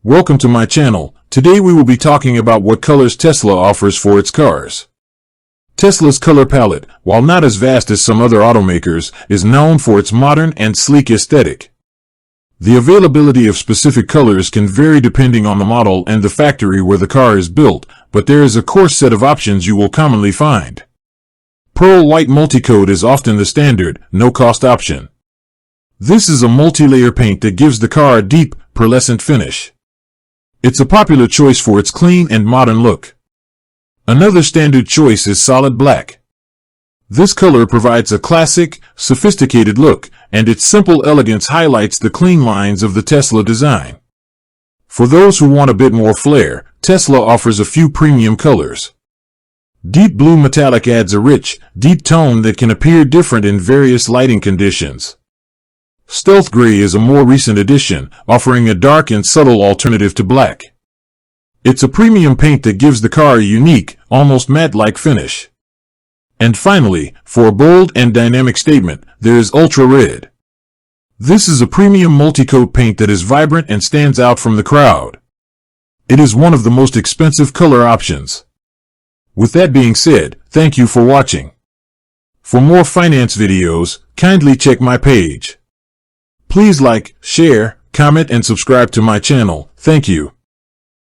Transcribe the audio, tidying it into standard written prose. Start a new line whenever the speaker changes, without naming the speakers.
Welcome to my channel. Today we will be talking about what colors Tesla offers for its cars. Tesla's color palette, while not as vast as some other automakers, is known for its modern and sleek aesthetic. The availability of specific colors can vary depending on the model and the factory where the car is built, but there is a core set of options you will commonly find. Pearl white multicoat is often the standard, no-cost option. This is a multi-layer paint that gives the car a deep, pearlescent finish. It's a popular choice for its clean and modern look. Another standard choice is solid black. This color provides a classic, sophisticated look, and its simple elegance highlights the clean lines of the Tesla design. For those who want a bit more flair, Tesla offers a few premium colors. Deep blue metallic adds a rich, deep tone that can appear different in various lighting conditions. Stealth gray is a more recent addition, offering a dark and subtle alternative to black. It's a premium paint that gives the car a unique, almost matte-like finish. And finally, for a bold and dynamic statement, there is ultra red. This is a premium multi-coat paint that is vibrant and stands out from the crowd. It is one of the most expensive color options. With that being said, thank you for watching. For more finance videos, kindly check my page. Please like, share, comment and subscribe to my channel. Thank you.